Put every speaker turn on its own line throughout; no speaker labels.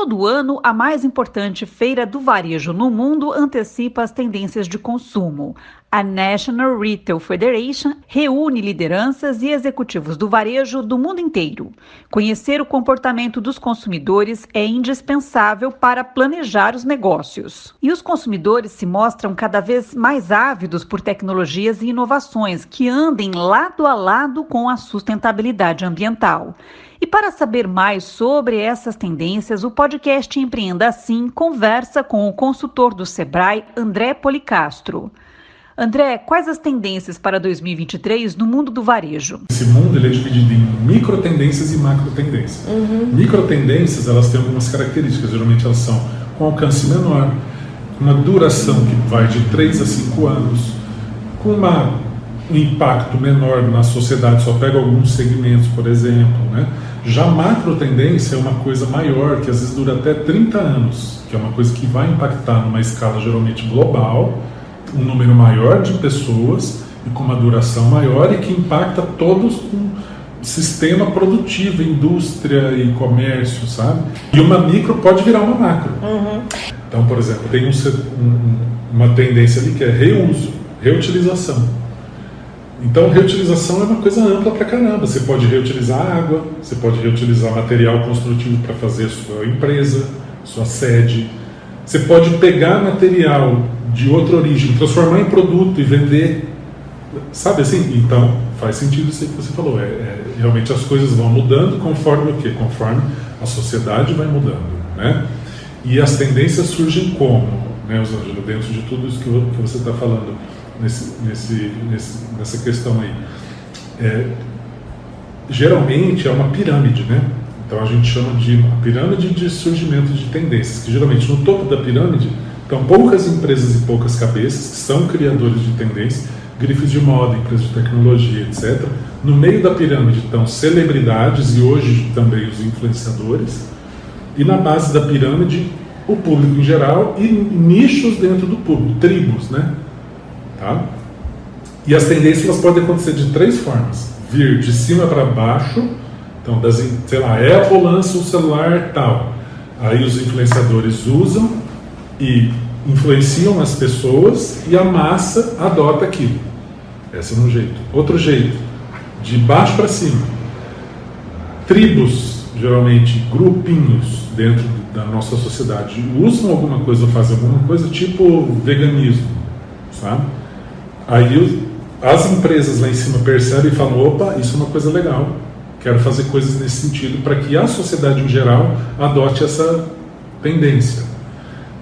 Todo ano, a mais importante feira do varejo no mundo antecipa as tendências de consumo. A National Retail Federation reúne lideranças e executivos do varejo do mundo inteiro. Conhecer o comportamento dos consumidores é indispensável para planejar os negócios. E os consumidores se mostram cada vez mais ávidos por tecnologias e inovações que andem lado a lado com a sustentabilidade ambiental. E para saber mais sobre essas tendências, o podcast Empreenda Assim conversa com o consultor do Sebrae, André Policastro. André, quais as tendências para 2023 no mundo do varejo?
Esse mundo ele é dividido em microtendências e macrotendências. Microtendências, elas têm algumas características, geralmente elas são com alcance menor, uma duração que vai de 3 a 5 anos, com um impacto menor na sociedade, só pega alguns segmentos, por exemplo, né? Já macro tendência é uma coisa maior, que às vezes dura até 30 anos, que é uma coisa que vai impactar numa escala geralmente global, um número maior de pessoas e com uma duração maior e que impacta todos o sistema produtivo, indústria e comércio, sabe? E uma micro pode virar uma macro. Então, por exemplo, tem uma tendência ali que é reuso, reutilização. Então, reutilização é uma coisa ampla pra caramba. Você pode reutilizar água, você pode reutilizar material construtivo para fazer a sua empresa, sua sede. Você pode pegar material de outra origem, transformar em produto e vender. Sabe assim? Então, faz sentido isso aí que você falou. Realmente as coisas vão mudando conforme o quê? Conforme a sociedade vai mudando, né? E as tendências surgem como, né, Osângela, dentro de tudo isso que você está falando. Nessa questão aí, geralmente é uma pirâmide, né? Então a gente chama de uma pirâmide de surgimento de tendências, que geralmente no topo da pirâmide estão poucas empresas e poucas cabeças que são criadores de tendências, grifes de moda, empresas de tecnologia, etc. No meio da pirâmide estão celebridades e hoje também os influenciadores, e na base da pirâmide o público em geral e nichos dentro do público, tribos, né? Tá? E as tendências elas podem acontecer de 3 formas: vir de cima para baixo, então, sei lá, a Apple lança um celular tal, aí os influenciadores usam e influenciam as pessoas e a massa adota aquilo. Esse é um jeito. Outro jeito, de baixo para cima, tribos, geralmente grupinhos dentro da nossa sociedade, usam alguma coisa ou fazem alguma coisa, tipo veganismo, sabe? Aí as empresas lá em cima percebem e falam: opa, isso é uma coisa legal, quero fazer coisas nesse sentido para que a sociedade em geral adote essa tendência.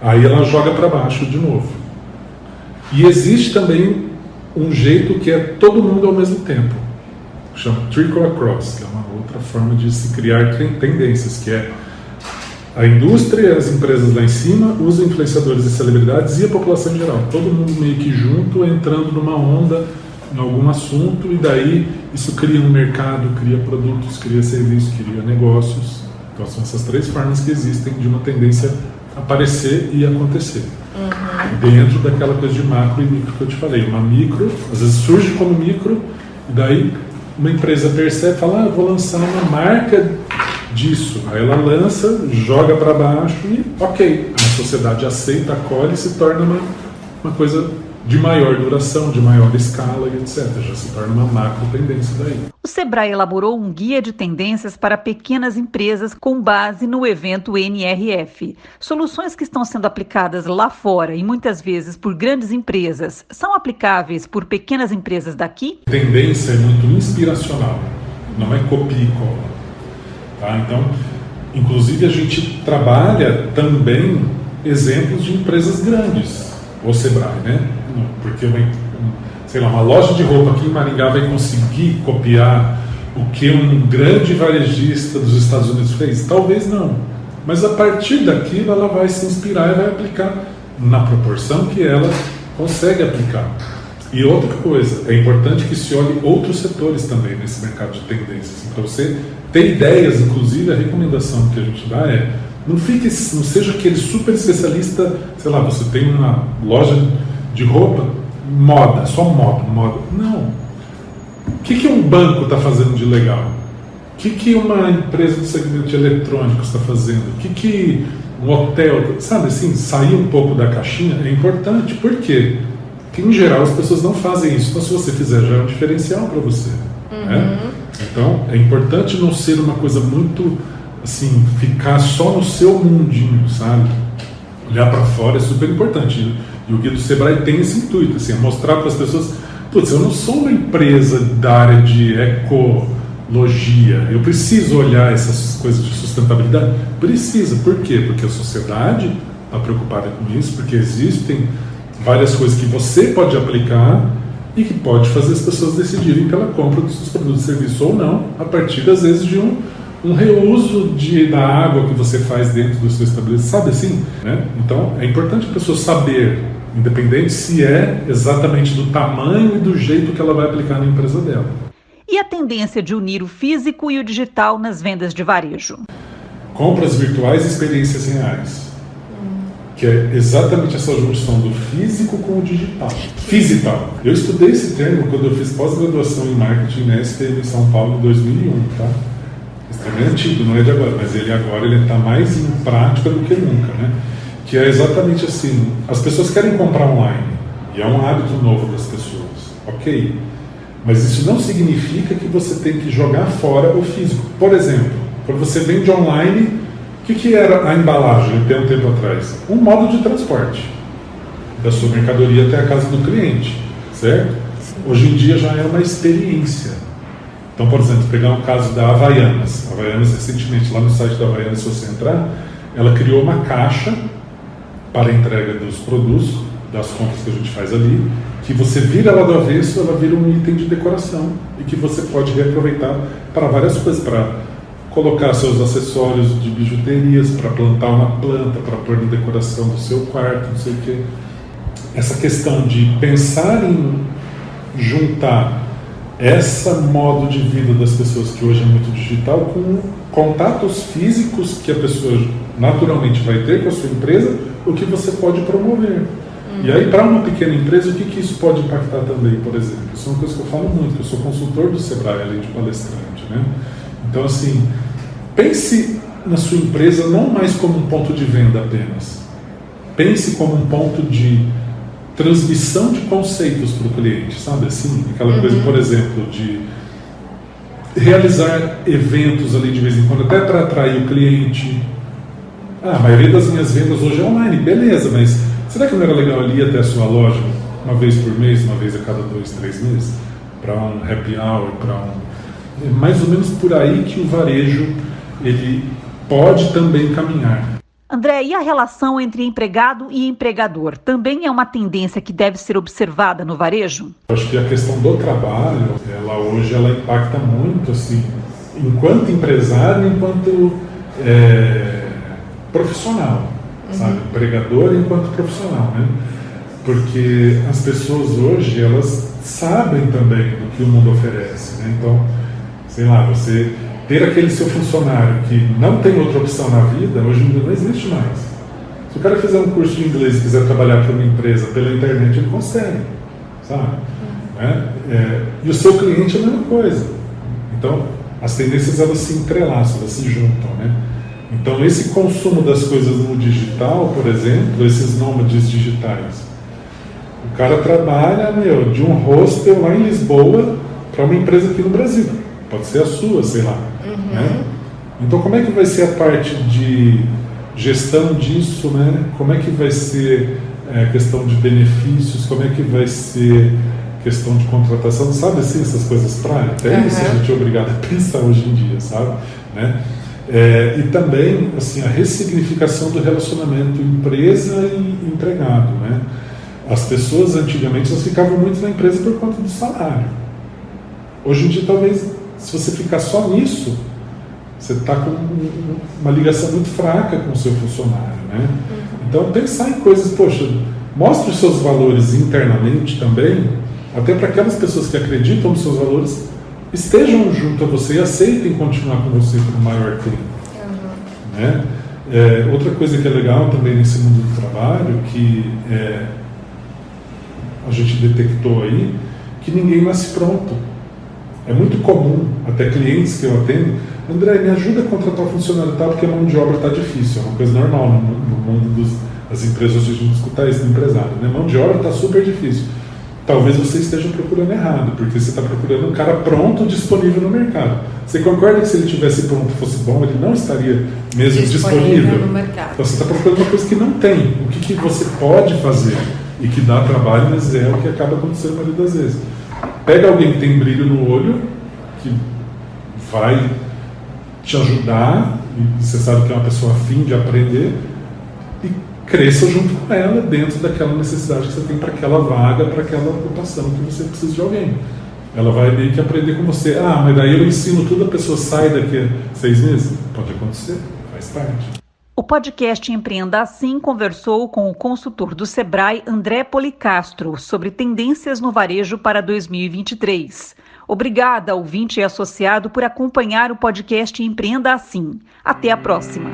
Aí ela joga para baixo de novo. E existe também um jeito que é todo mundo ao mesmo tempo, chama trickle across, que é uma outra forma de se criar tendências, que é a indústria e as empresas lá em cima, os influenciadores e celebridades e a população em geral. Todo mundo meio que junto, entrando numa onda, em algum assunto, e daí isso cria um mercado, cria produtos, cria serviços, cria negócios. Então são essas 3 formas que existem de uma tendência aparecer e acontecer. Dentro daquela coisa de macro e micro que eu te falei. Uma micro, às vezes surge como micro, e daí uma empresa percebe e fala: eu vou lançar uma marca disso. Aí ela lança, joga para baixo e ok, a sociedade aceita, acolhe e se torna uma coisa de maior duração, de maior escala e etc. Já se torna uma macro tendência daí.
O Sebrae elaborou um guia de tendências para pequenas empresas com base no evento NRF. Soluções que estão sendo aplicadas lá fora e muitas vezes por grandes empresas são aplicáveis por pequenas empresas daqui?
A tendência é muito inspiracional, não é copia e cola. Tá? Então, inclusive a gente trabalha também exemplos de empresas grandes, o Sebrae, né? Porque uma loja de roupa aqui em Maringá vai conseguir copiar o que um grande varejista dos Estados Unidos fez? Talvez não. Mas a partir daquilo ela vai se inspirar e vai aplicar na proporção que ela consegue aplicar. E outra coisa, é importante que se olhe outros setores também nesse mercado de tendências. Para você ter ideias, inclusive a recomendação que a gente dá é: não seja aquele super especialista, sei lá, você tem uma loja de roupa, só moda. Não. O que um banco está fazendo de legal? O que uma empresa do segmento de eletrônicos está fazendo? O que um hotel, sabe assim, sair um pouco da caixinha é importante. Por quê? Porque, em geral, as pessoas não fazem isso. Então, se você fizer, já é um diferencial para você. Né? Então, é importante não ser uma coisa muito, assim, ficar só no seu mundinho, sabe? Olhar para fora é super importante. E o Guia do Sebrae tem esse intuito, assim, é mostrar para as pessoas, putz, eu não sou uma empresa da área de ecologia, eu preciso olhar essas coisas de sustentabilidade. Precisa. Por quê? Porque a sociedade está preocupada com isso, porque existem várias coisas que você pode aplicar e que pode fazer as pessoas decidirem pela compra dos seus produtos e serviços ou não, a partir, às vezes, de um reuso da água que você faz dentro do seu estabelecimento, sabe assim? Né? Então, é importante a pessoa saber, independente se é exatamente do tamanho e do jeito que ela vai aplicar na empresa dela.
E a tendência de unir o físico e o digital nas vendas de varejo?
Compras virtuais e experiências reais. Que é exatamente essa junção do físico com o digital. Physical. Eu estudei esse termo quando eu fiz pós-graduação em marketing na SPM em São Paulo em 2001, tá? Esse termo é antigo, não é de agora, mas ele está mais em prática do que nunca, né? Que é exatamente assim, as pessoas querem comprar online, e é um hábito novo das pessoas, ok? Mas isso não significa que você tem que jogar fora o físico. Por exemplo, quando você vende online, o que era a embalagem até um tempo atrás? Um modo de transporte da sua mercadoria até a casa do cliente, certo? Sim. Hoje em dia já é uma experiência. Então, por exemplo, pegar um caso da Havaianas. A Havaianas, recentemente, lá no site da Havaianas, se você entrar, ela criou uma caixa para a entrega dos produtos, das compras que a gente faz ali, que você vira ela do avesso, ela vira um item de decoração e que você pode reaproveitar para várias coisas, para colocar seus acessórios de bijuterias, para plantar uma planta, para pôr na decoração do seu quarto, não sei o quê. Essa questão de pensar em juntar esse modo de vida das pessoas que hoje é muito digital com contatos físicos que a pessoa naturalmente vai ter com a sua empresa, o que você pode promover. E aí, para uma pequena empresa, o que isso pode impactar também, por exemplo? Isso é uma coisa que eu falo muito, eu sou consultor do Sebrae, além de palestrante, né? Então, assim, pense na sua empresa não mais como um ponto de venda apenas. Pense como um ponto de transmissão de conceitos para o cliente, sabe assim? Aquela coisa, por exemplo, de realizar eventos ali de vez em quando, até para atrair o cliente. A maioria das minhas vendas hoje é online, beleza, mas será que não era legal ali até a sua loja uma vez por mês, uma vez a cada 2, 3 meses? Para um happy hour, É mais ou menos por aí que o varejo ele pode também caminhar.
André, e a relação entre empregado e empregador também é uma tendência que deve ser observada no varejo?
Eu acho que a questão do trabalho, hoje ela impacta muito, assim, enquanto empresário, enquanto profissional, sabe? Empregador enquanto profissional, né? Porque as pessoas hoje, elas sabem também do que o mundo oferece, né? Então, sei lá, você ter aquele seu funcionário que não tem outra opção na vida, hoje em dia não existe mais. Se o cara fizer um curso de inglês e quiser trabalhar para uma empresa pela internet, ele consegue, sabe? E o seu cliente é a mesma coisa. Então, as tendências elas se entrelaçam, elas se juntam, né? Então, esse consumo das coisas no digital, por exemplo, esses nômades digitais, o cara trabalha, de um hostel lá em Lisboa para uma empresa aqui no Brasil. Pode ser a sua, sei lá. Né? Então, como é que vai ser a parte de gestão disso, né? Como é que vai ser a questão de benefícios, como é que vai ser questão de contratação, sabe assim, essas coisas práticas? É isso que a gente é obrigado a pensar hoje em dia, sabe? Né? E também, assim, a ressignificação do relacionamento empresa e empregado, né? As pessoas antigamente elas ficavam muito na empresa por conta do salário. Hoje em dia, talvez, se você ficar só nisso, você está com uma ligação muito fraca com o seu funcionário, né? Então, pensar em coisas, poxa, mostre os seus valores internamente também, até para aquelas pessoas que acreditam nos seus valores, estejam junto a você e aceitem continuar com você por um maior tempo. Né? Outra coisa que é legal também nesse mundo do trabalho, que a gente detectou aí, que ninguém nasce pronto. É muito comum, até clientes que eu atendo, André, me ajuda a contratar o funcionário tal, porque a mão de obra está difícil. É uma coisa normal no mundo das empresas, hoje a gente escuta isso do empresário, né? Mão de obra está super difícil. Talvez você esteja procurando errado, porque você está procurando um cara pronto, disponível no mercado. Você concorda que se ele tivesse pronto e fosse bom, ele não estaria mesmo disponível
no mercado?
Então você está procurando uma coisa que não tem. O que você pode fazer e que dá trabalho, mas é o que acaba acontecendo a maioria das vezes. Pega alguém que tem brilho no olho, que vai te ajudar, e você sabe que é uma pessoa afim de aprender, e cresça junto com ela dentro daquela necessidade que você tem para aquela vaga, para aquela ocupação que você precisa de alguém. Ela vai meio que aprender com você. Ah, mas daí eu ensino tudo, a pessoa sai daqui a 6 meses? Pode acontecer, faz parte.
O podcast Empreenda Assim conversou com o consultor do Sebrae, André Policastro, sobre tendências no varejo para 2023. Obrigada, ouvinte e associado, por acompanhar o podcast Empreenda Assim. Até a próxima.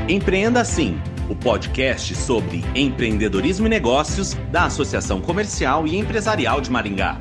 Empreenda Assim, o podcast sobre empreendedorismo e negócios da Associação Comercial e Empresarial de Maringá.